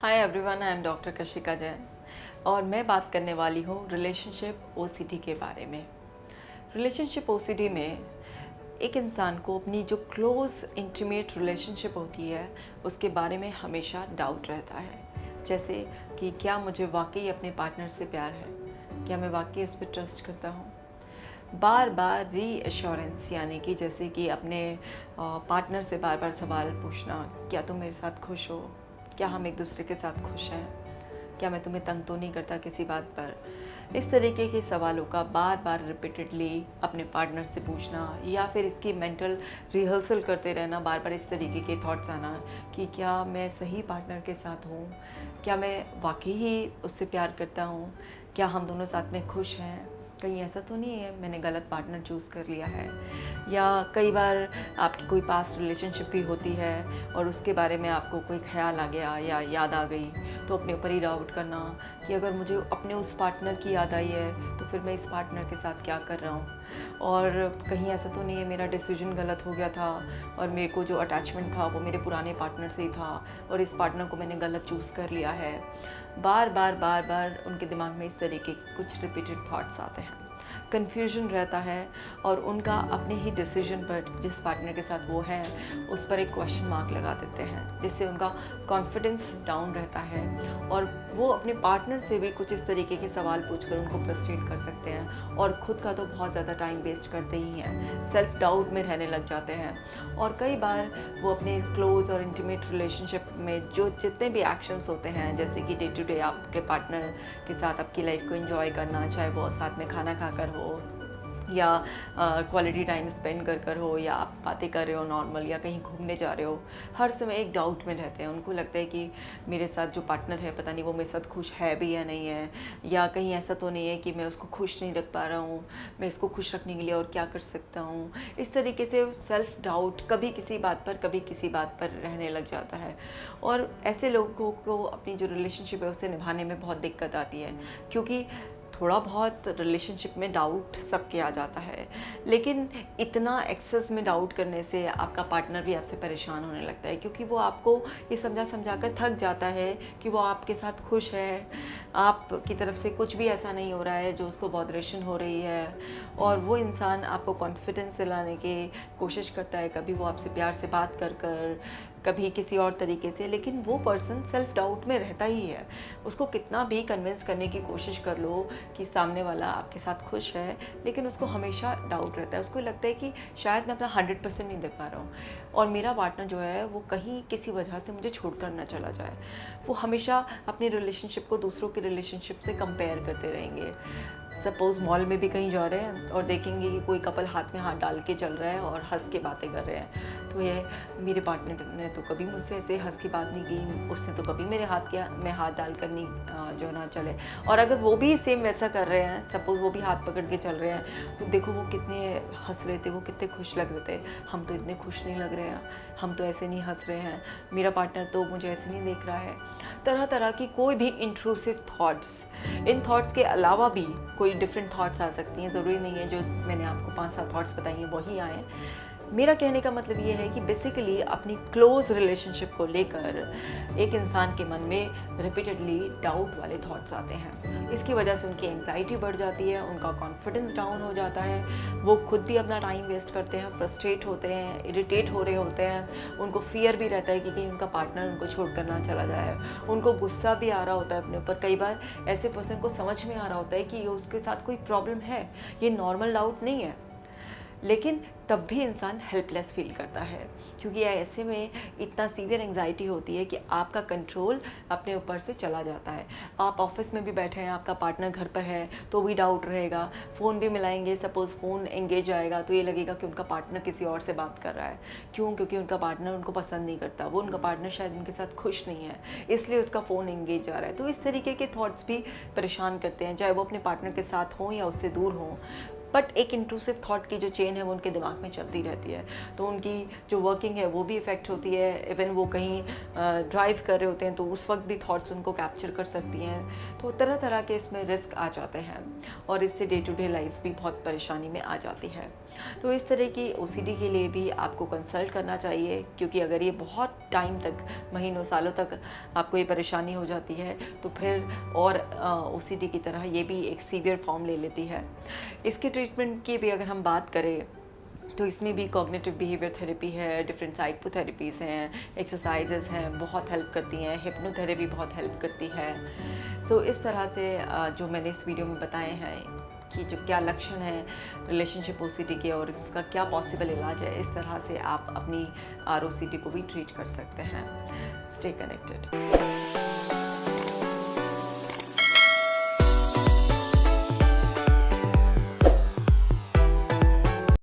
Hi everyone, I am doctor Kashika Jain और मैं बात करने वाली हूँ रिलेशनशिप ओसीडी के बारे में। रिलेशनशिप ओसीडी में एक इंसान को अपनी जो क्लोज इंटीमेट रिलेशनशिप होती है उसके बारे में हमेशा डाउट रहता है। जैसे कि क्या मुझे वाकई अपने पार्टनर से प्यार है, क्या मैं वाकई उस पर ट्रस्ट करता हूँ। बार बार रीअश्योरेंस यानी कि जैसे कि अपने पार्टनर से बार बार सवाल पूछना, क्या तुम मेरे साथ खुश हो, क्या हम एक दूसरे के साथ खुश हैं, क्या मैं तुम्हें तंग तो नहीं करता किसी बात पर। इस तरीके के सवालों का बार बार रिपीटेडली अपने पार्टनर से पूछना या फिर इसकी मेंटल रिहर्सल करते रहना, बार बार इस तरीके के थॉट्स आना कि क्या मैं सही पार्टनर के साथ हूँ, क्या मैं वाकई ही उससे प्यार करता हूँ, क्या हम दोनों साथ में खुश हैं, कहीं ऐसा तो नहीं है मैंने गलत पार्टनर चूज़ कर लिया है। या कई बार आपकी कोई पास्ट रिलेशनशिप भी होती है और उसके बारे में आपको कोई ख्याल आ गया या याद आ गई तो अपने ऊपर ही डाउट करना कि अगर मुझे अपने उस पार्टनर की याद आई है तो फिर मैं इस पार्टनर के साथ क्या कर रहा हूँ, और कहीं ऐसा तो नहीं है मेरा डिसीजन गलत हो गया था और मेरे को जो अटैचमेंट था वो मेरे पुराने पार्टनर से ही था और इस पार्टनर को मैंने गलत चूज़ कर लिया है। बार बार उनके दिमाग में इस तरीके के कुछ रिपीटेड थॉट्स आते हैं, कन्फ्यूजन रहता है और उनका अपने ही डिसीजन पर जिस पार्टनर के साथ वो है उस पर एक क्वेश्चन मार्क लगा देते हैं, जिससे उनका कॉन्फिडेंस डाउन रहता है और वो अपने पार्टनर से भी कुछ इस तरीके के सवाल पूछकर उनको फ्रस्ट्रेट कर सकते हैं और ख़ुद का तो बहुत ज़्यादा टाइम वेस्ट करते ही हैं, सेल्फ डाउट में रहने लग जाते हैं। और कई बार वो अपने क्लोज और इंटीमेट रिलेशनशिप में जो जितने भी एक्शंस होते हैं, जैसे कि डे टू डे आपके पार्टनर के साथ आपकी लाइफ को एंजॉय करना, चाहे वो साथ में खाना खाकर हो या क्वालिटी टाइम स्पेंड कर हो या आप बातें कर रहे हो नॉर्मल या कहीं घूमने जा रहे हो, हर समय एक डाउट में रहते हैं। उनको लगता है कि मेरे साथ जो पार्टनर है पता नहीं वो मेरे साथ खुश है भी या नहीं है, या कहीं ऐसा तो नहीं है कि मैं उसको खुश नहीं रख पा रहा हूँ, मैं इसको खुश रखने के लिए और क्या कर सकता हूँ। इस तरीके से सेल्फ डाउट कभी किसी बात पर कभी किसी बात पर रहने लग जाता है और ऐसे लोगों को अपनी जो रिलेशनशिप है उसे निभाने में बहुत दिक्कत आती है, क्योंकि थोड़ा बहुत रिलेशनशिप में डाउट सबके आ जाता है, लेकिन इतना एक्सेस में डाउट करने से आपका पार्टनर भी आपसे परेशान होने लगता है, क्योंकि वो आपको ये समझा कर थक जाता है कि वो आपके साथ खुश है, आपकी तरफ से कुछ भी ऐसा नहीं हो रहा है जो उसको बॉदरेशन हो रही है, और वो इंसान आपको कॉन्फिडेंस दिलाने की कोशिश करता है, कभी वो आपसे प्यार से बात कर कभी किसी और तरीके से, लेकिन वो पर्सन सेल्फ डाउट में रहता ही है। उसको कितना भी कन्विंस करने की कोशिश कर लो कि सामने वाला आपके साथ खुश है, लेकिन उसको हमेशा डाउट रहता है। उसको लगता है कि शायद मैं अपना 100% नहीं दे पा रहा हूँ और मेरा पार्टनर जो है वो कहीं किसी वजह से मुझे छोड़कर ना चला जाए। वो हमेशा अपनी रिलेशनशिप को दूसरों की रिलेशनशिप से कंपेयर करते रहेंगे। सपोज़ मॉल में भी कहीं जा रहे हैं और देखेंगे कि कोई कपल हाथ में हाथ डाल के चल रहा है और हंस के बातें कर रहे हैं, तो ये मेरे पार्टनर ने तो कभी मुझसे ऐसे हंस की बात नहीं की, उसने तो कभी मेरे हाथ के में हाथ डाल कर नहीं जो ना चले। और अगर वो भी सेम वैसा कर रहे हैं, सपोज़ वो भी हाथ पकड़ के चल रहे हैं, तो देखो वो कितने हंस रहे थे, वो कितने खुश लग रहे थे। हम तो इतने खुश नहीं लग रहे हैं, हम तो ऐसे नहीं हंस रहे हैं, मेरा पार्टनर तो मुझे ऐसे नहीं देख रहा है। तरह तरह की कोई भी इंट्रूसिव थॉट्स, इन थॉट्स के अलावा भी कोई डिफरेंट थॉट्स आ सकती हैं। ज़रूरी नहीं है जो मैंने आपको 5-7 थॉट्स बताई हैं वही आएँ। मेरा कहने का मतलब ये है कि बेसिकली अपनी क्लोज रिलेशनशिप को लेकर एक इंसान के मन में रिपीटेडली डाउट वाले थॉट्स आते हैं। इसकी वजह से उनकी एंग्जाइटी बढ़ जाती है, उनका कॉन्फिडेंस डाउन हो जाता है, वो खुद भी अपना टाइम वेस्ट करते हैं, फ्रस्ट्रेट होते हैं, इरिटेट हो रहे होते हैं, उनको फियर भी रहता है कि कहीं उनका पार्टनर उनको छोड़ कर ना चला जाए, उनको गुस्सा भी आ रहा होता है अपने ऊपर। कई बार ऐसे पर्सन को समझ में आ रहा होता है कि उसके साथ कोई प्रॉब्लम है, ये नॉर्मल डाउट नहीं है, लेकिन तब भी इंसान हेल्पलेस फील करता है, क्योंकि ऐसे में इतना सीवियर एंग्जाइटी होती है कि आपका कंट्रोल अपने ऊपर से चला जाता है। आप ऑफिस में भी बैठे हैं, आपका पार्टनर घर पर है तो भी डाउट रहेगा, फ़ोन भी मिलाएंगे, सपोज़ फ़ोन एंगेज आएगा तो ये लगेगा कि उनका पार्टनर किसी और से बात कर रहा है। क्यों? क्योंकि उनका पार्टनर उनको पसंद नहीं करता, वो उनका पार्टनर शायद उनके साथ खुश नहीं है, इसलिए उसका फ़ोन एंगेज आ रहा है। तो इस तरीके के थॉट्स भी परेशान करते हैं, चाहे वो अपने पार्टनर के साथ हों या उससे दूर हों। बट एक इंट्रूसिव थॉट की जो चेन है वो उनके दिमाग में चलती रहती है, तो उनकी जो वर्किंग है वो भी इफ़ेक्ट होती है। इवन वो कहीं ड्राइव कर रहे होते हैं तो उस वक्त भी थॉट्स उनको कैप्चर कर सकती हैं। तो तरह तरह के इसमें रिस्क आ जाते हैं और इससे डे टू डे लाइफ भी बहुत परेशानी में आ जाती है। तो इस तरह की ओसीडी के लिए भी आपको कंसल्ट करना चाहिए, क्योंकि अगर ये बहुत टाइम तक, महीनों सालों तक आपको ये परेशानी हो जाती है तो फिर और ओसीडी की तरह ये भी एक सीवियर फॉर्म ले लेती है। इसके ट्रीटमेंट की भी अगर हम बात करें तो इसमें भी कॉग्निटिव बिहेवियर थेरेपी है, डिफरेंट साइकोथेरेपीज़ हैं, एक्सरसाइजेज़ हैं, बहुत हेल्प करती हैं, हिप्नोथेरेपी बहुत हेल्प करती है। सो इस तरह से जो मैंने इस वीडियो में बताए हैं कि जो क्या लक्षण है रिलेशनशिप ओसीडी के और इसका क्या पॉसिबल इलाज है, इस तरह से आप अपनी आरओसीडी को भी ट्रीट कर सकते हैं। Stay connected.